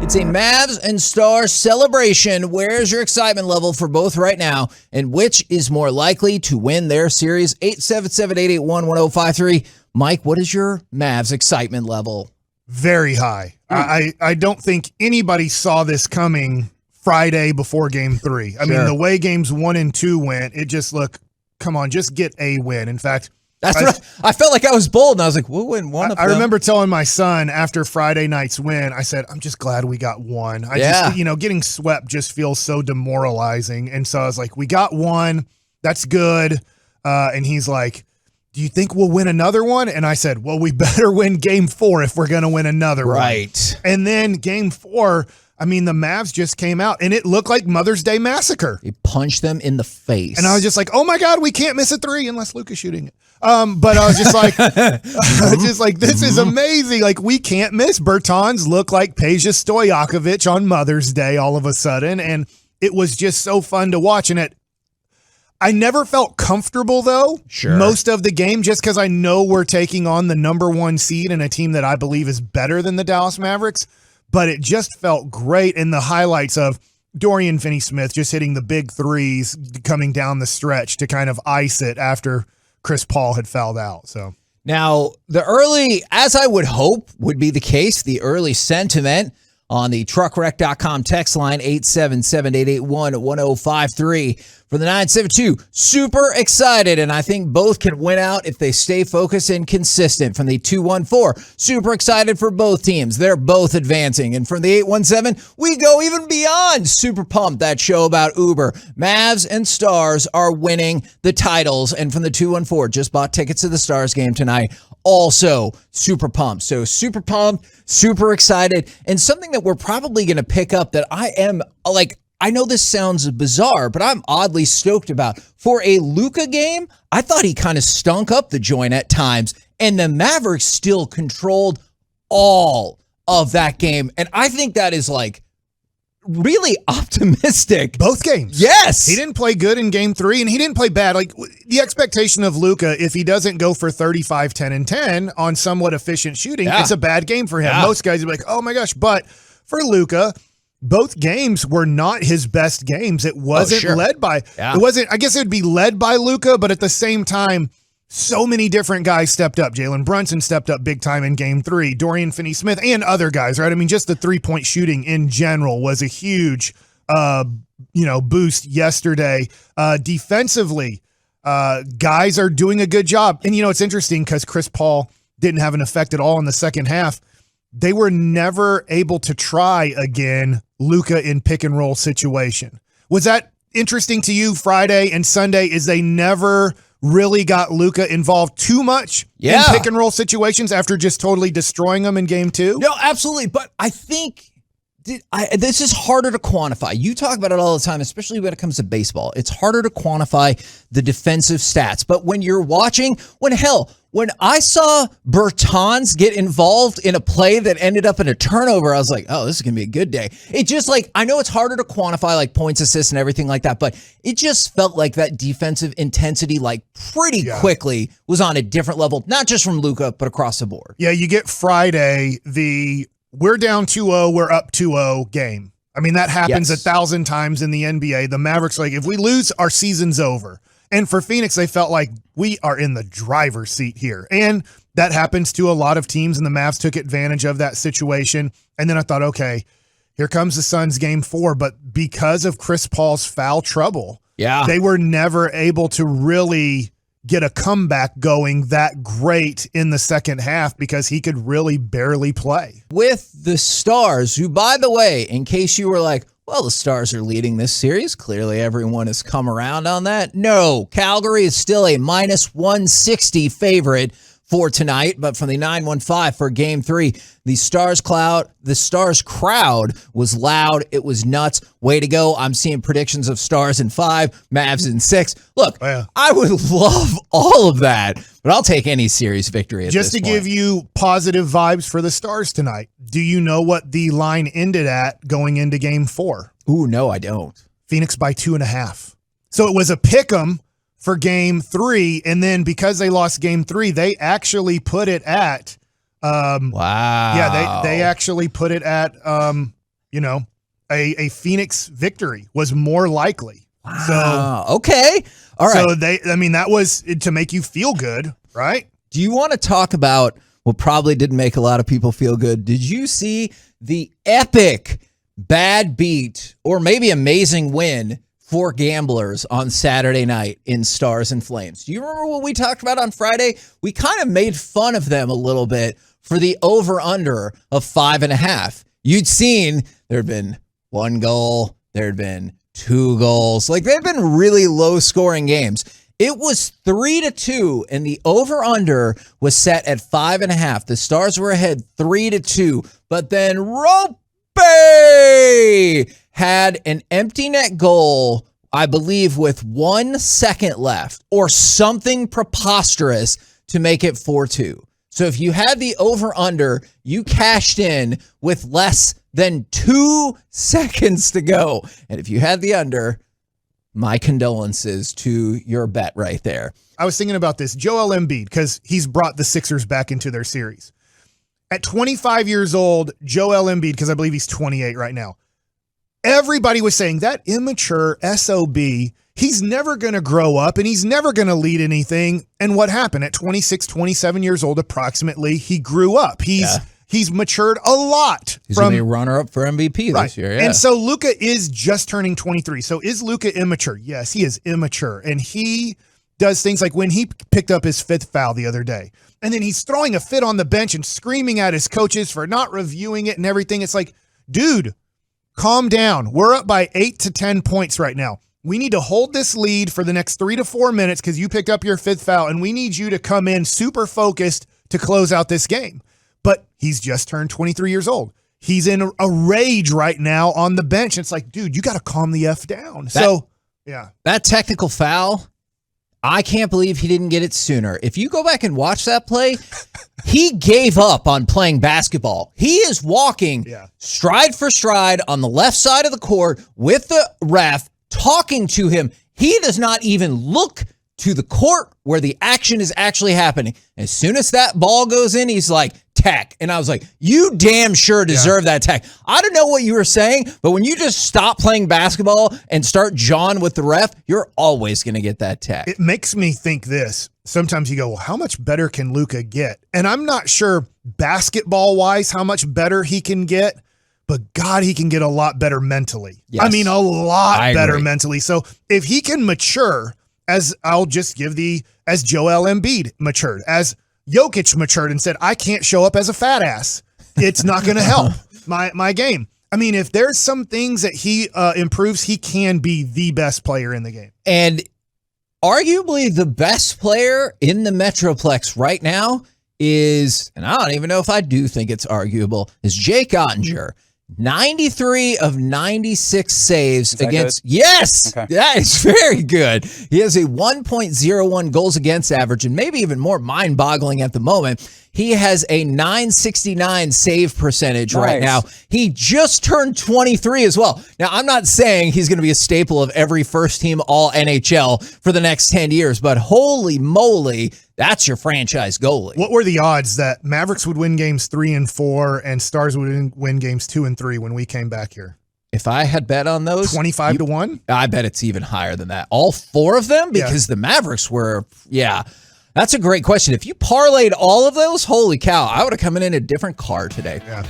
It's a Mavs and Stars celebration. Where's your excitement level for both right now? And which is more likely to win their series? 877-881-1053. Mike, what is your Mavs excitement level? Very high. I don't think anybody saw this coming Friday before Game 3. I mean, the way Games 1 and 2 went, it just looked, come on, just get a win. In fact, That's right. I felt like I was bold, and I was like, we'll win one of them. I remember telling my son after Friday night's win, I said, I'm just glad we got one. Just, getting swept just feels so demoralizing. And so I was like, we got one. That's good. And he's like, do you think we'll win another one? And I said, well, we better win Game 4 if we're going to win another one. Right. And then Game 4, I mean, the Mavs just came out, and it looked like Mother's Day Massacre. He punched them in the face. And I was just like, oh, my God, we can't miss a three unless Luka's shooting it. But I was just like, this is amazing. Like, we can't miss. Bertans look like Peja Stojakovic on Mother's Day all of a sudden, and it was just so fun to watch. And I never felt comfortable, though, most of the game, just because I know we're taking on the number one seed and a team that I believe is better than the Dallas Mavericks. But it just felt great in the highlights of Dorian Finney-Smith just hitting the big threes coming down the stretch to kind of ice it after Chris Paul had fouled out. So now the early, as I would hope would be the case, the early sentiment on the truckwreck.com text line 877-881-1053 for the 972. Super excited, and I think both can win out if they stay focused and consistent. From the 214, super excited for both teams. They're both advancing. And from the 817, we go even beyond super pumped. That show about Uber. Mavs and Stars are winning the titles. And from the 214, just bought tickets to the Stars game tonight. Also super pumped. So super pumped, super excited, and something that we're probably going to pick up that I am like, I know this sounds bizarre, but I'm oddly stoked about. For a Luka game, I thought he kind of stunk up the joint at times, and the Mavericks still controlled all of that game. And I think that is like really optimistic. Both games. Yes. He didn't play good in Game 3, and he didn't play bad. Like, the expectation of Luka, if he doesn't go for 35, 10, and 10 on somewhat efficient shooting, it's a bad game for him. Most guys would be like, oh my gosh. But for Luka, both games were not his best games. It wasn't led by, it wasn't, I guess it would be led by Luka, but at the same time, so many different guys stepped up. Jalen Brunson stepped up big time in Game 3. Dorian Finney-Smith and other guys, right? I mean, just the three-point shooting in general was a huge, boost yesterday. Defensively, guys are doing a good job. And, it's interesting because Chris Paul didn't have an effect at all in the second half. They were never able to try again Luka in pick-and-roll situation. Was that interesting to you Friday and Sunday? Is they never really got Luka involved too much in pick and roll situations after just totally destroying them in Game 2? No, absolutely. But I think this is harder to quantify. You talk about it all the time, especially when it comes to baseball. It's harder to quantify the defensive stats. But when you're watching, when I saw Bertans get involved in a play that ended up in a turnover, I was like, oh, this is going to be a good day. It just I know it's harder to quantify like points, assists, and everything like that, but it just felt like that defensive intensity pretty quickly was on a different level, not just from Luka, but across the board. Yeah, you get Friday, we're down 2-0, we're up 2-0 game. I mean, that happens 1,000 times in the NBA. The Mavericks, if we lose, our season's over. And for Phoenix, they felt like we are in the driver's seat here. And that happens to a lot of teams, and the Mavs took advantage of that situation. And then I thought, okay, here comes the Suns Game 4. But because of Chris Paul's foul trouble, they were never able to really get a comeback going that great in the second half because he could really barely play. With the Stars, who, by the way, in case you were like, well, the Stars are leading this series. Clearly, everyone has come around on that. No, Calgary is still a minus 160 favorite for tonight, but from the 915 for Game 3, the Stars crowd was loud. It was nuts. Way to go. I'm seeing predictions of Stars in 5, Mavs in 6. Look, I would love all of that, but I'll take any series victory at Just this to point. give you positive vibes for the Stars tonight, do you know what the line ended at going into Game 4? Ooh, no, I don't. Phoenix by 2.5. So it was a pick'em for Game 3, and then because they lost Game 3, they actually put it at wow. Yeah, they actually put it at a Phoenix victory was more likely. Wow. Okay. All right. So that was to make you feel good, right? Do you want to talk about what probably didn't make a lot of people feel good? Did you see the epic bad beat or maybe amazing win for gamblers on Saturday night in Stars and Flames? Do you remember what we talked about on Friday? We kind of made fun of them a little bit for the over-under of 5.5. You'd seen there had been 1 goal, there had been 2 goals. Like, they've been really low-scoring games. It was 3-2, and the over-under was set at 5.5. The Stars were ahead 3-2, but then Rope had an empty net goal, I believe, with 1 second left or something preposterous to make it 4-2. So if you had the over-under, you cashed in with less than 2 seconds to go. And if you had the under, my condolences to your bet right there. I was thinking about this. Joel Embiid, because he's brought the Sixers back into their series. At 25 years old, Joel Embiid, because I believe he's 28 right now, everybody was saying that immature SOB, he's never going to grow up and he's never going to lead anything. And what happened? At 26, 27 years old, approximately, he grew up. He's matured a lot. He's going to be a runner-up for MVP this year. Yeah. And so Luka is just turning 23. So is Luka immature? Yes, he is immature. And he does things like when he picked up his 5th foul the other day, and then he's throwing a fit on the bench and screaming at his coaches for not reviewing it and everything. It's like, dude, calm down. We're up by 8 to 10 points right now. We need to hold this lead for the next 3 to 4 minutes because you picked up your 5th foul, and we need you to come in super focused to close out this game. But he's just turned 23 years old. He's in a rage right now on the bench. It's like, dude, you got to calm the F down. That technical foul, I can't believe he didn't get it sooner. If you go back and watch that play, he gave up on playing basketball. He is walking stride for stride on the left side of the court with the ref talking to him. He does not even look to the court where the action is actually happening. As soon as that ball goes in, he's like, tech. And I was like, you damn sure deserve that tech. I don't know what you were saying, but when you just stop playing basketball and start jawing with the ref, you're always going to get that tech. It makes me think this. Sometimes you go, well, how much better can Luka get? And I'm not sure basketball-wise how much better he can get, but God, he can get a lot better mentally. Yes. I mean, a lot better mentally. So if he can mature, as I'll just give as Joel Embiid matured, as Jokic matured and said, I can't show up as a fat ass. It's not going to help my game. I mean, if there's some things that he improves, he can be the best player in the game. And arguably the best player in the Metroplex right now is, and I don't even know if I do think it's arguable, is Jake Ottinger. 93 of 96 saves against. Good? Yes, okay. That is very good. He has a 1.01 goals against average, and maybe even more mind-boggling at the moment. He has a 969 save percentage right now. He just turned 23 as well. Now, I'm not saying he's going to be a staple of every first-team All-NHL for the next 10 years, but holy moly, that's your franchise goalie. What were the odds that Mavericks would win games 3 and 4 and Stars would win games 2 and 3 when we came back here? If I had bet on those, 25 to 1? I bet it's even higher than that. All 4 of them? Because the Mavericks were, That's a great question. If you parlayed all of those, holy cow, I would have come in a different car today. Yeah.